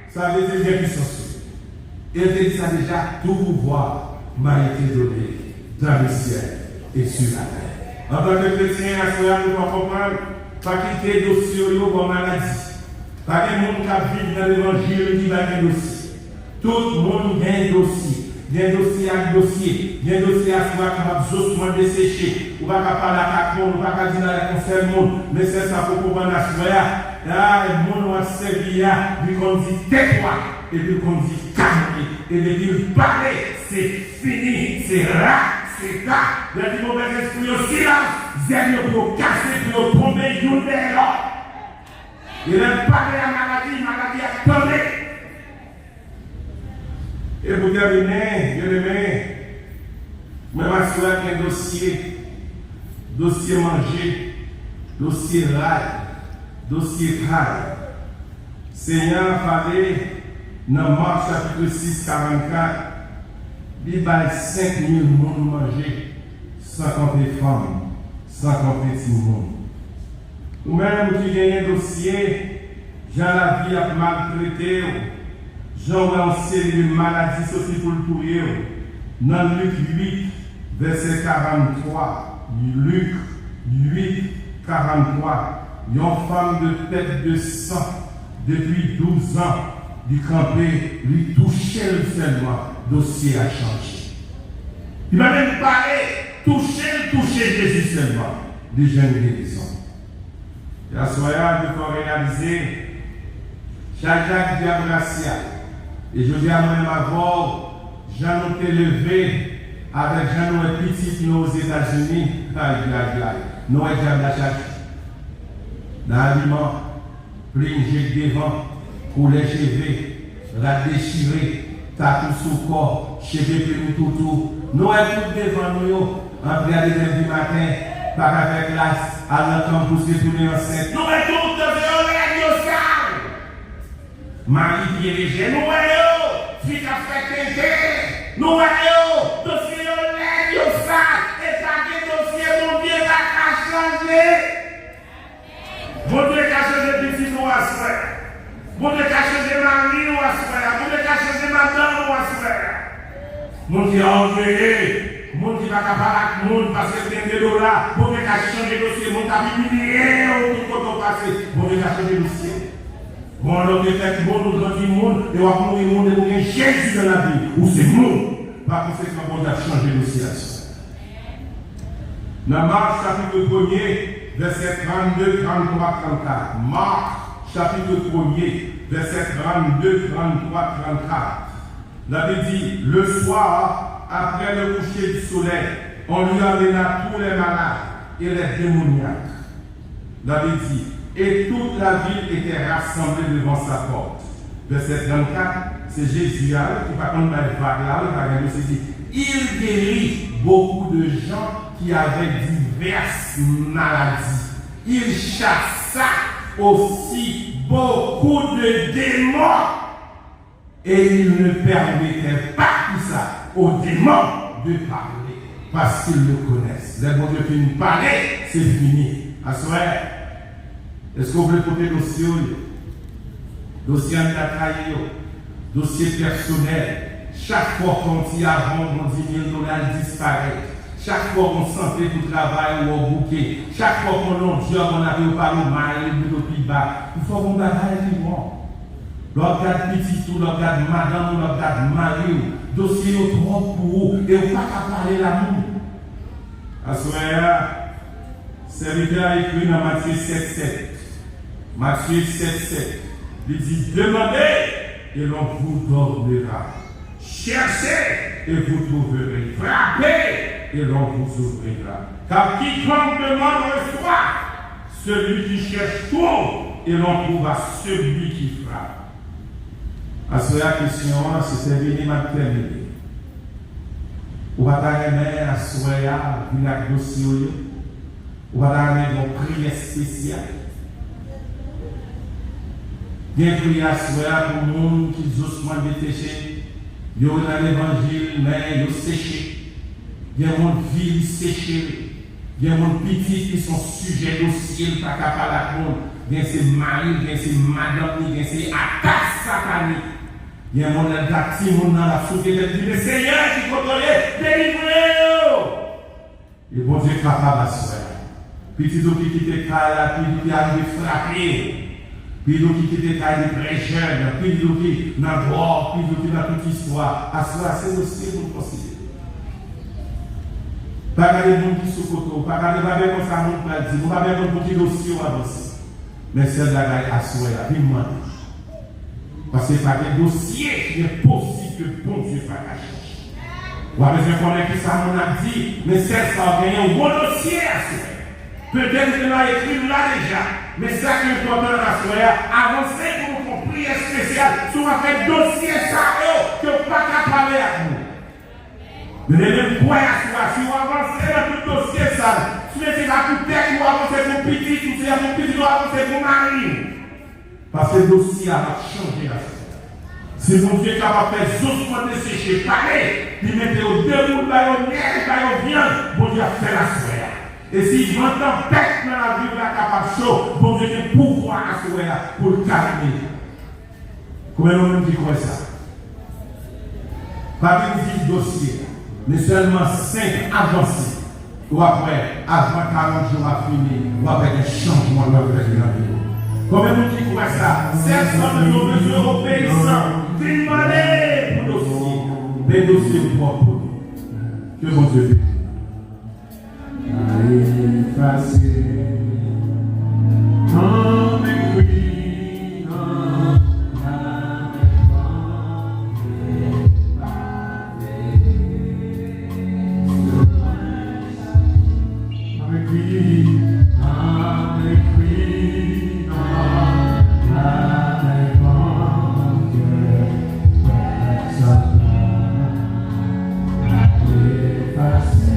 ça veut dire une puissance. Il dit ça déjà, tout pouvoir m'a été donné dans le ciel et sur la terre. En tant que chrétien, à ce moment-là, nous devons comprendre, pas quitter le dossier comme maladie. Pas que le monde qui vit dans l'évangile qui va un dossier. Tout le monde a un dossier. Il y a un dossier à dossier. Il y a un dossier à ce moment qui va justement dessécher. On ne va pas parler à quelqu'un, on ne va pas dire à conseil le monde. Mais c'est ça pour comprendre à ce moment-là. Là, le monde va servir, puis qu'on dit tais-toi, et puis qu'on dit calme. Et puis il parle, c'est fini, c'est rare. C'est ça, les mauvais esprits au silence, zèle pour casser, pour tomber, une de l'autre. Il a parlé à maladie a tombé. Et pour terminer, bien aimé, je m'assois avec un dossier mangé, dossier rail, dossier trail. Seigneur, fallait, dans Marc chapitre 6, 44, il y a 5 000 monde manger, sans compter femmes, sans compter petits monde. Nous-mêmes qui gagnons un dossier, Jean la vie a maltraité, Jean a une série de maladies sorties pour le tourir. Dans Luc 8, verset 43, Luc 8, 43, une femme de tête de sang, depuis 12 ans, du campé, lui touchait le seulement. Dossier a changé. Il va même parler, toucher Jésus seulement, des jeunes guérisons. Et à ce moment-là, il faut réaliser, Jacques Diabracia, et je dis à moi-même avant, Jean nous t'ai levé avec Jean nous est petit nous aux États-Unis, nous est Jean la chaque. Dans l'aliment, plingé devant, pour les cheveux, la déchirer. Tatou sous corps, cheveux plus tout. Nous sommes tous devant nous, en prière du matin, par avec glace, à l'entendre pour se tourner enceinte. Nous sommes tous devant les sale. Marie dirigée, nous sommes fille à faire tenter. Nous sommes dossier au sale. Et ça qui est dossier, mon Dieu va changer. Mon Dieu va changer petit nous à soi. Mon Dieu va changer Marie ou à soi. Mon Dieu va changer madame ou à soi. Mon Dieu a envoyé. Mon Dieu va parler avec le monde parce que c'est $20. Mon Dieu va changer le dossier. Mon Dieu va humilier au tout côté passé. Mon Dieu va changer le dossier. Bon, l'homme est fait bon, nous grandit le monde, et on va mourir le monde, et on a Jésus dans la vie. Ou c'est monde. Par conséquent, on a changé le ciel. Dans Marc chapitre 1er, verset 32, 33, 34. Marc chapitre 1er, verset 32, 33, 34. La Bible dit, le soir, après le coucher du soleil, on lui amena tous les malades et les démoniaques. La Bible dit, et toute la ville était rassemblée devant sa porte. Verset 34, c'est Jésus qui va contre la vague là, il dit, il guérit beaucoup de gens qui avaient diverses maladies. Il chassa aussi beaucoup de démons. Et il ne permettait pas tout ça aux démons de parler parce qu'ils le connaissent. Les bons Dieu finissent parler, c'est fini. À ce moment, est-ce que vous voulez porter dossier? Dossier en travail, dossier personnel. Chaque fois qu'on y a vendre $10 000 disparaît. Chaque fois qu'on santé pour travail ou au bouquet. Chaque fois qu'on a un job, on arrive par le mal, le plus bas. Il faut qu'on bagaille qui bon. L'on garde petit tout, l'on garde madame, l'on garde mari, dossier au trop pour vous, et on ne peut pas parler l'amour. À ce moment-là, serviteur a écrit dans Matthieu 7,7. Matthieu 7,7. Il dit demandez et l'on vous donnera. Cherchez et vous trouverez. Frappez et l'on vous ouvrira. Car quiconque demande reçoit. Celui qui cherche trouve et l'on trouvera celui qui frappe. À ce la question, c'est venir m'a terminé. Ou va t'aimer à ce là, une dossier, ou va t'aimer une prière spéciale. Il y a une prière pour le monde qui doucement détaché. Il y a dans l'évangile, mais il y a séché. Il y a une ville séchée. Il y a une petite qui sont sujets dossiers, pas capable à prendre. Il y a ces maris, il y a ces madames, il y a ces attaques sataniques. Il y a un monde qui dans la société qui dit, le Seigneur qui contrôle, délivrez-nous. Et bon Dieu est capable à se faire. Petit qui quitte le cas, puis qui arrive frapper. Puis qui quitte le cas des très jeunes, puis qui dans le droit, puis qui dans toute histoire. À cela, c'est aussi pour considérer. Pas regarder les gens qui sont côté, pas regarder comme ça, on va dire, on va faire un petit dossier avancé. Mais c'est la bagaille à soi, à vivre. Parce que par des dossiers, il est possible que bon Dieu fasse la chose. Ou avec un collègue qui ça m'en a dit, mais c'est ça, on a un bon dossier à soi. Peut-être que l'a écrit là déjà, mais ça qui est important à soi, avancer pour une prière spéciale sur un dossier ça, que vous ne pouvez pas parler avec nous. Mais les mêmes points à soi, si vous avancez dans tout dossier ça, si vous êtes à tout tête, vous avancez pour petit, si vous êtes pour petit, vous avancez pour mari. Parce que le dossier a changé la vie. Si mon Dieu est capable de faire doucement dessécher, parler, puis mettre au debout, au nerf, au viande, mon Dieu a fait la soirée. Et si j'entends pète dans la vie, il est capable de chaud, mon Dieu a le pouvoir à la soirée pour le calmer. Combien de monde dit quoi ça? Pas de 10 dossiers, mais seulement 5 avancés. Ou après, avant 40 jours à finir, ou après un changement de notre vie. Combien de gens croient ça? 700 millions de euros paysans, demandez pour dossier. Des dossiers propres. Que mon Dieu fait. Allez, facile. Comme écrit dans la Fast.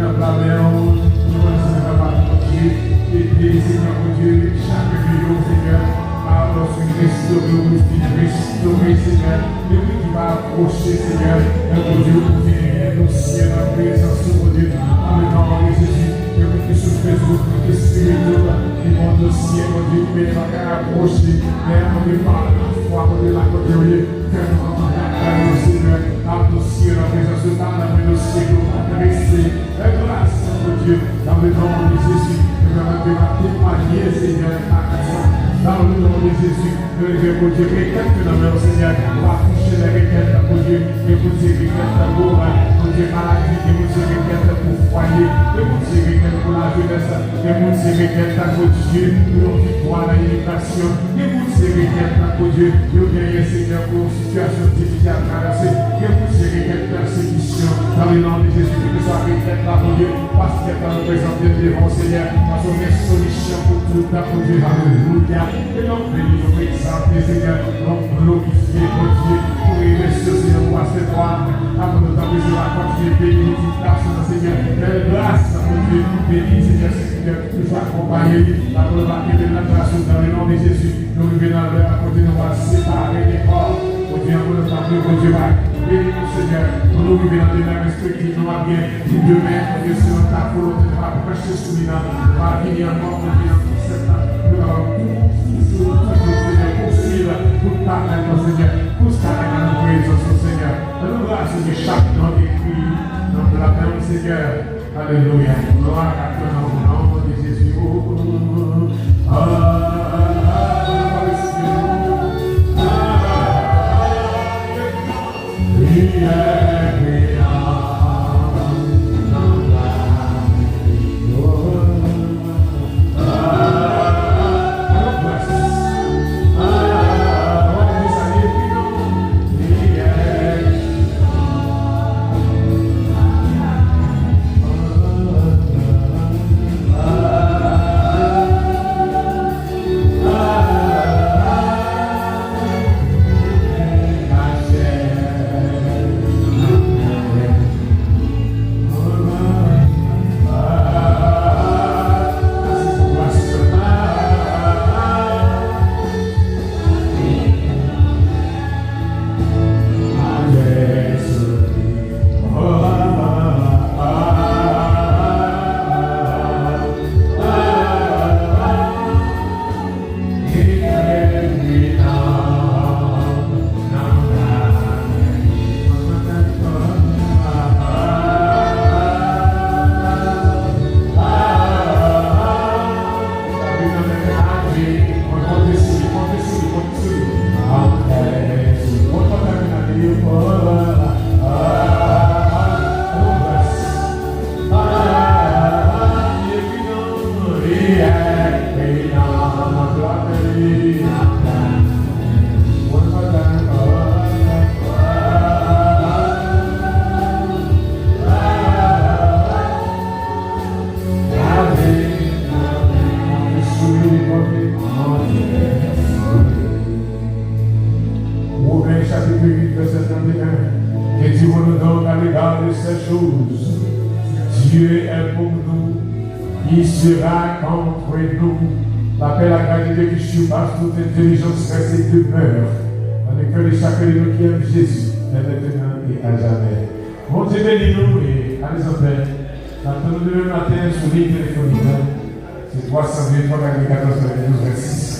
dans la mer, nous Seigneur, mon Dieu, et Seigneur, mon Dieu, chaque vie, Seigneur, lorsque restaurer, Seigneur, depuis qui va approcher, Seigneur, mon Dieu, pour venir nous ciel en présence, mon Dieu, dans le nom de Jésus, que nous souffrons, que spirituel, du monde ciel, mon Dieu, mais il va approcher, mais mon Dieu, par la foi, mon Dieu, la côté, que nous Seigneur, dans le ciel, en présence de ta main, le ciel, adresser, la grâce, mon Dieu, dans le nom de Jésus, que nous allons témoigner, Seigneur, dans le nom de Jésus, que mon Dieu, quelqu'un dans le Seigneur, va toucher les requêtes, mon Dieu, que mon Dieu, requêtes pour mon Dieu, maladie, que mon Dieu, requêtes pour foyer, que mon Dieu, requêtes pour la jeunesse, que mon Dieu, requêtes pour Dieu, pour victoire, la limitation, que mon Dieu, requêtes pour Dieu, nous gagnons, Seigneur, pour situation difficile à traverser, que mon Dieu, requêtes persécution, dans le nom de Jésus, que ce soit requêtes là, mon Dieu, parce qu'il est nous présenter devant Seigneur, parce qu'on est solution pour tout le mon Dieu, alléluia. Et donc, nous exalter, Seigneur, nous glorifier, mon Dieu, pour y rester, Seigneur, pour cette fois, avant de t'appeler la continuer, béni, Seigneur, grâce, mon Dieu, béni, Seigneur, Seigneur, nous accompagner, la volonté de la grâce dans le nom de Jésus, nous venons à l'heure, à côté, nous va séparer les corps, mon Dieu, pour nous appeler, mon Dieu, béni, Seigneur, pour nous vivre dans des mêmes respectifs, nous va bien, demain, mon Dieu, selon ta volonté, nous va prêcher sous nous, nous va venir encore, mon Dieu, poursuivre pour ta main, Seigneur, pour ta main dans nos présence, Seigneur. Nous grâce de chaque nom écrit, nom de la paix, Seigneur. Alléluia. Gloire à ton nom, au nom de Jésus. Dieu est pour nous, il sera contre nous. L'appel à la grâce qui surpasse toute intelligence reste et demeure dans le cœur de chacun de nous qui aime Jésus, maintenant et à jamais. Bon Dieu bénis-nous et allez en paix. Maintenant, demain matin, sur l'île téléphonique, c'est 302 394 26.